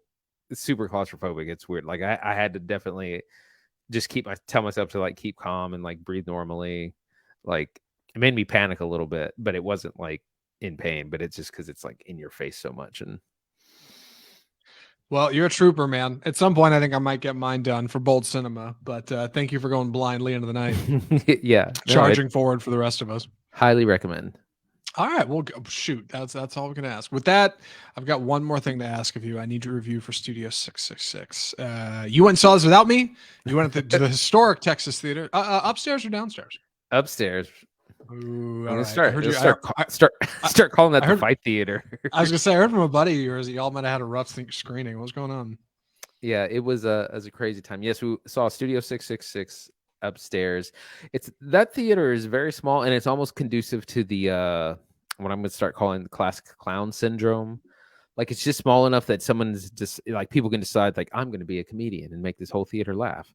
super claustrophobic. It's weird. Like I had to definitely just tell myself to like keep calm and like breathe normally. Like it made me panic a little bit, but it wasn't like in pain. But it's just because it's like in your face so much. And Well, you're a trooper, man. At some point, I think I might get mine done for Bold Cinema. But thank you for going blindly into the night, yeah, no, it charging forward for the rest of us. highly recommend. All right, well, shoot, that's all we can ask. With that, I've got one more thing to ask of you. I need to review for Studio 666. You went and saw this without me. You went to the historic Texas Theater, upstairs or downstairs? Upstairs. Ooh, I'm all gonna right. I heard you. start calling that I the heard. fight theater. I was gonna say I heard from a buddy of yours that y'all might have had a rough screening. What's going on? Yeah, it was a crazy time. Yes, we saw Studio 666 upstairs. It's that theater is very small and it's almost conducive to the what I'm gonna start calling the classic clown syndrome. Like it's just small enough that someone's just like people can decide like I'm gonna be a comedian and make this whole theater laugh.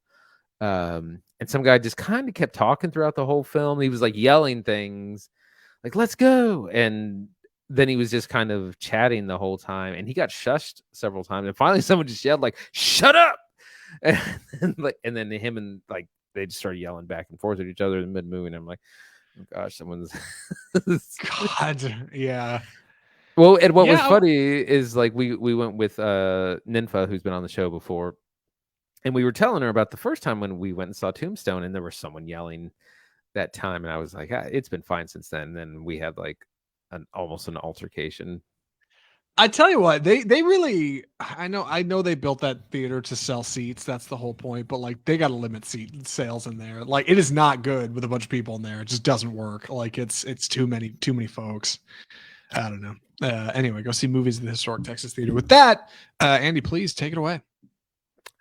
And some guy just kind of kept talking throughout the whole film. He was like yelling things like let's go, and then he was just kind of chatting the whole time, and he got shushed several times, and finally someone just yelled like shut up. And then him and like they just started yelling back and forth at each other in mid movie, and I'm like, oh gosh, someone's God, yeah, well. And what was yeah. funny is like we went with Ninfa, who's been on the show before, and we were telling her about the first time when we went and saw Tombstone, and there was someone yelling that time, and I was like, it's been fine since then. And then we had like almost an altercation. I tell you what, they really. I know they built that theater to sell seats. That's the whole point. But like, they got to limit seat sales in there. Like, it is not good with a bunch of people in there. It just doesn't work. Like, it's too many folks. I don't know. Anyway, go see movies at the historic Texas Theater. With that, Andy, please take it away.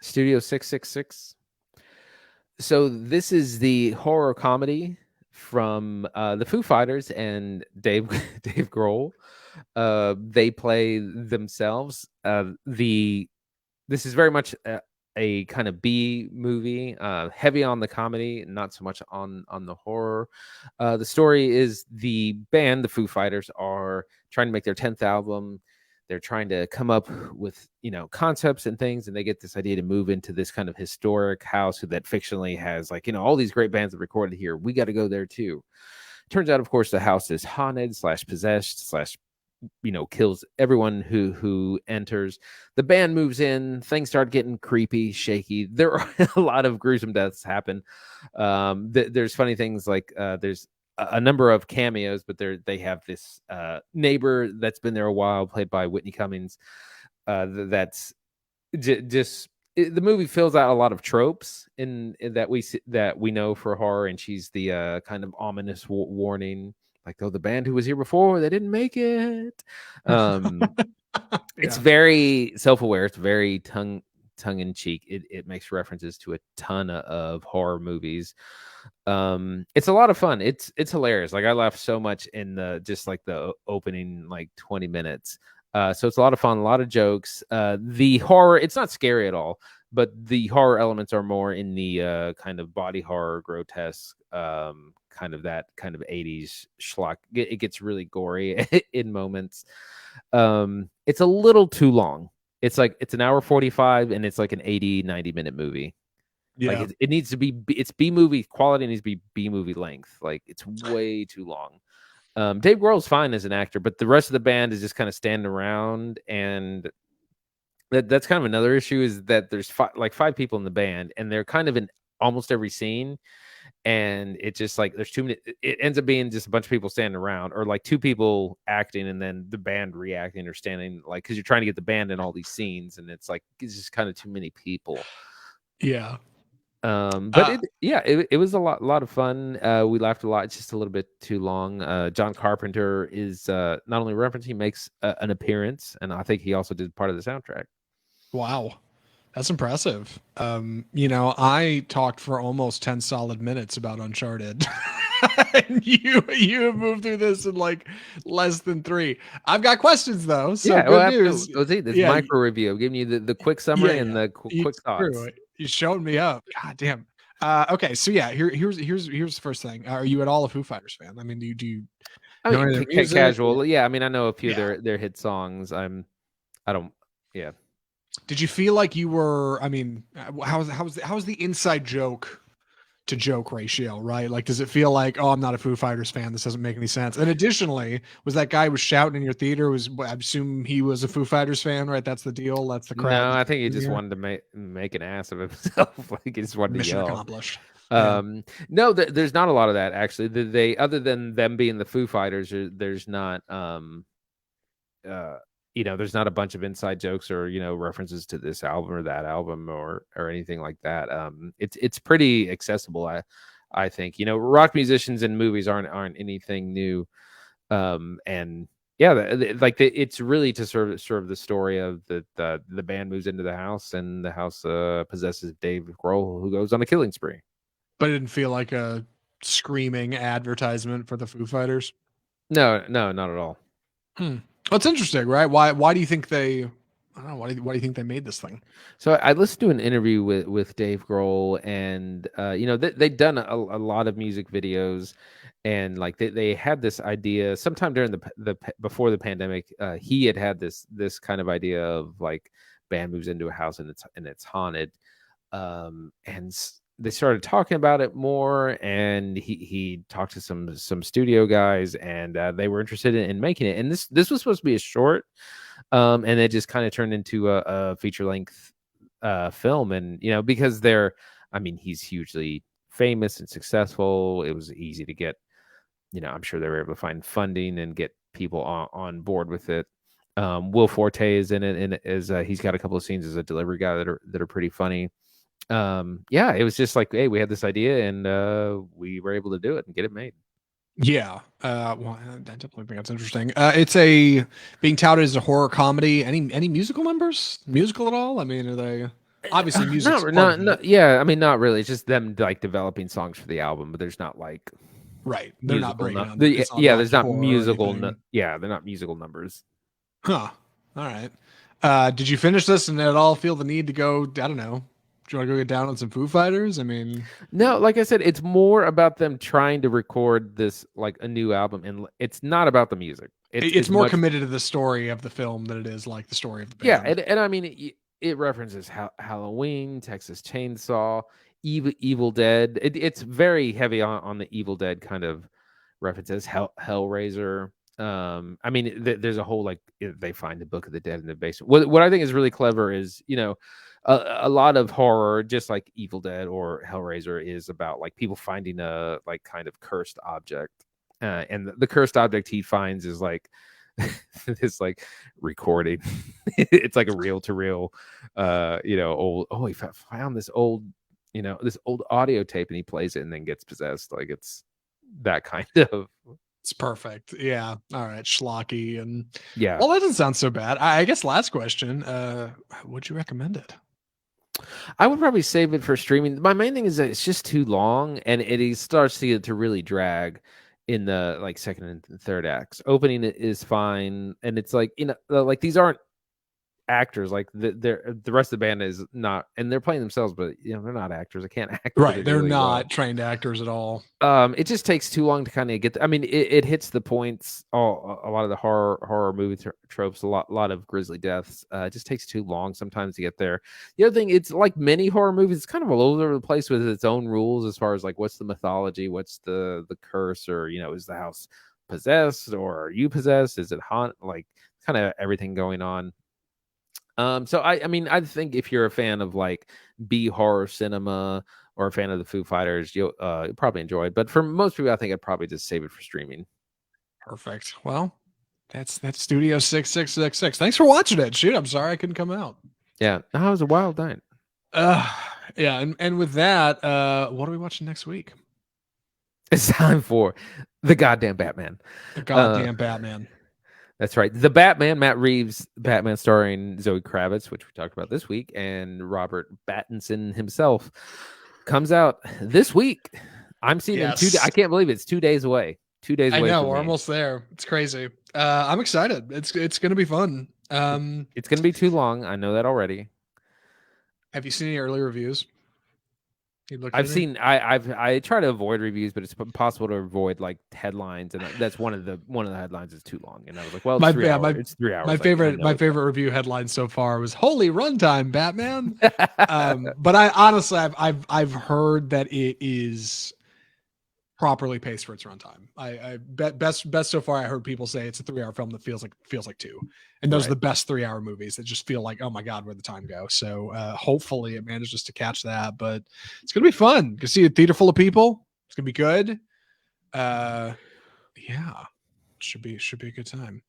Studio 666. So this is the horror comedy from the Foo Fighters and Dave Grohl. They play themselves. This is very much a kind of B movie, heavy on the comedy, not so much on the horror. The story is the band, the Foo Fighters, are trying to make their 10th album. They're trying to come up with, concepts and things, and they get this idea to move into this kind of historic house that fictionally has like, all these great bands that recorded here. We got to go there too. Turns out, of course, the house is haunted / possessed / kills everyone who enters. The band moves in, things start getting creepy, shaky. There are a lot of gruesome deaths happen. There's funny things like there's a number of cameos, but they have this neighbor that's been there a while, played by Whitney Cummings. That's just the movie fills out a lot of tropes in that we know for horror, and she's the kind of ominous warning, like, oh, the band who was here before, they didn't make it. It's very self-aware. It's very tongue-in-cheek. It makes references to a ton of horror movies. It's a lot of fun. It's hilarious. Like I laughed so much in the opening 20 minutes. So it's a lot of fun, a lot of jokes. The horror, it's not scary at all, but the horror elements are more in the kind of body horror, grotesque, kind of that kind of 80s schlock. It gets really gory in moments. It's a little too long. It's an hour 45 and it's like an 80-90 minute movie. Yeah. Like it needs to be, it's B movie quality, needs to be B movie length. Like it's way too long. Dave Grohl's fine as an actor, but the rest of the band is just kind of standing around, and that's kind of another issue, is that there's five people in the band, and they're kind of in almost every scene, and it just there's too many. It ends up being just a bunch of people standing around, or like two people acting and then the band reacting or standing, because you're trying to get the band in all these scenes, and it's just kind of too many people. Yeah. But it was a lot of fun. We laughed a lot. It's just a little bit too long. John Carpenter is not only referenced, he makes an appearance, and I think he also did part of the soundtrack. Wow. That's impressive. I talked for almost 10 solid minutes about Uncharted. And you have moved through this in like less than 3. I've got questions though, so Yeah, good news. let's see this Yeah, micro review. I'm giving you the quick summary and the quick thoughts. You showed me up. God damn. Okay, so yeah, here's the first thing. Are you at all a Foo Fighters fan? I mean, do you I know mean, any of their music? casual. Yeah, I mean, I know a few of Yeah. their hit songs. I don't. Yeah. Did you feel like you were? I mean, how's the inside joke to joke ratio, right? Like, does it feel like, oh, I'm not a Foo Fighters fan, this doesn't make any sense? And additionally, was that guy who was shouting in your theater, I assume he was a Foo Fighters fan, right? That's the deal. That's the crowd. No, I think he just wanted to make an ass of himself. Like he just wanted Mission to yell. accomplished. No, there's not a lot of that actually. They other than them being the Foo Fighters, there's not there's not a bunch of inside jokes or references to this album or that album or anything like that. It's pretty accessible. I think rock musicians in movies aren't anything new, and yeah, it's really to serve the story of the band moves into the house and the house possesses Dave Grohl, who goes on a killing spree. But it didn't feel like a screaming advertisement for the Foo Fighters. No, not at all. That's interesting, right? Why do you think they? I don't know. Why do you think they made this thing? So I listened to an interview with Dave Grohl, and they'd done a lot of music videos, and like they had this idea sometime during the before the pandemic. He had this kind of idea of like band moves into a house and it's haunted, they started talking about it more, and he talked to some studio guys, and they were interested in making it. And this was supposed to be a short, and it just kind of turned into a feature length film. And because he's hugely famous and successful, it was easy to get. I'm sure they were able to find funding and get people on board with it. Will Forte is in it, and he's got a couple of scenes as a delivery guy that are pretty funny. It was just like, hey, we had this idea and we were able to do it and get it made. Yeah. Well, I definitely think that's interesting. It's being touted as a horror comedy. Any musical numbers? Musical at all? I mean, are they obviously music? No, yeah. I mean, not really. It's just them like developing songs for the album, but there's not like right. They're not breaking there's not musical. They're not musical numbers. Huh. All right. Did you finish this and at all feel the need to go? I don't know. Do you want to go get down on some Foo Fighters? I mean, no, like I said, it's more about them trying to record this like a new album, and it's not about the music. It's more committed to the story of the film than it is like the story of the band. Yeah, and I mean, it references Halloween, Texas Chainsaw, Evil Dead. It's very heavy on the Evil Dead kind of references. Hellraiser. I mean, there's a whole like they find the Book of the Dead in the basement. What I think is really clever is a lot of horror, just like Evil Dead or Hellraiser, is about like people finding a like kind of cursed object, and the cursed object he finds is like this like recording. It's like a reel to reel, old. Oh, he found this old, this old audio tape, and he plays it and then gets possessed. Like it's that kind of. It's perfect. Yeah. All right. Schlocky and yeah. Well, that doesn't sound so bad. I guess last question. Would you recommend it? I would probably save it for streaming. My main thing is that it's just too long, and it starts to really drag in the like second and third acts. Opening it is fine, and it's like like these aren't actors. Like the rest of the band is not, and they're playing themselves, but they're not actors. I can't act. Right, they're not trained actors at all. It just takes too long to kind of get. I mean, it hits the points. A lot of the horror movie tropes. A lot of grisly deaths. It just takes too long sometimes to get there. The other thing, it's like many horror movies. It's kind of all over the place with its own rules as far as like what's the mythology, what's the curse, or is the house possessed, or are you possessed? Is it haunt? Like kind of everything going on. So I mean, I think if you're a fan of like B horror cinema or a fan of the Foo Fighters, you'll probably enjoy it. But for most people, I think I'd probably just save it for streaming. Perfect. Well, that's Studio 6666. Thanks for watching it. Shoot, I'm sorry I couldn't come out. Yeah, that was a wild night. Yeah, and with that, what are we watching next week? It's time for the goddamn Batman. The Uh, goddamn Batman. that's right. The Batman, Matt Reeves' Batman starring Zoe Kravitz, which we talked about this week, and Robert Pattinson himself comes out this week. I'm seeing it in 2 days. I Yes. can't believe it's 2 days away. 2 days I away know, from we're me. almost there. It's crazy. I'm excited. It's gonna be fun. It's going to be too long. I know that already. Have you seen any early reviews? You looked I've at any? seen. I try to avoid reviews, but it's possible to avoid like headlines, and that's one of the headlines is too long. And I was like, well, it's 3 hours. It's 3 hours. My favorite review headline so far was "Holy runtime, Batman." But I honestly, I've heard that it is properly paced for its runtime. I bet best so far. I heard people say it's a 3 hour film that feels like two, and those are the best 3 hour movies that just feel like, oh my god, where'd the time go? So hopefully it manages to catch that. But it's gonna be fun. You can see a theater full of people. It's gonna be good. Yeah. Should be a good time.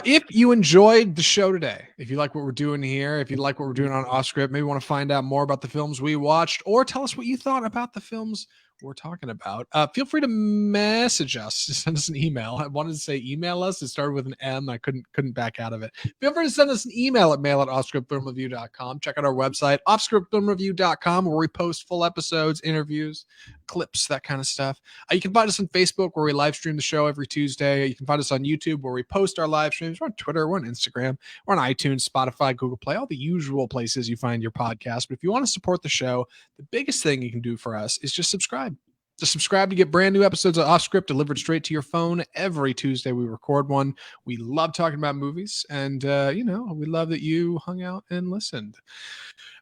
If you enjoyed the show today, if you like what we're doing here, if you like what we're doing on Off Script, maybe want to find out more about the films we watched, or tell us what you thought about the films we're talking about, feel free to message us, send us an email. I wanted to say email us. It started with an M. I couldn't back out of it. Feel free to send us an email at mail@offscriptfilmreview.com. Check out our website, offscriptfilmreview.com, where we post full episodes, interviews, clips, that kind of stuff. You can find us on Facebook, where we live stream the show every Tuesday. You can find us on YouTube, where we post our live streams. We're on Twitter, we're on Instagram, we're on iTunes, Spotify, Google Play, all the usual places you find your podcast. But if you want to support the show, the biggest thing you can do for us is just subscribe. Just subscribe to get brand new episodes of Off Script delivered straight to your phone every Tuesday. We record one. We love talking about movies, and we love that you hung out and listened.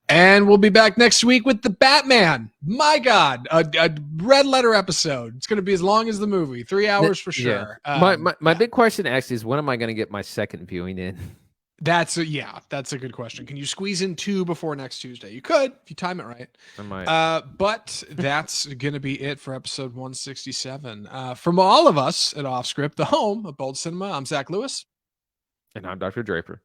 And we'll be back next week with the Batman. My God, a red letter episode. It's going to be as long as the movie, 3 hours for sure. Yeah. My big question actually is, when am I going to get my second viewing in? That's a good question. Can you squeeze in 2 before next Tuesday? You could if you time it right. I might. But that's gonna be it for episode 167. From all of us at Off Script, the home of Bold Cinema, I'm Zach Lewis. And I'm Dr. Draper.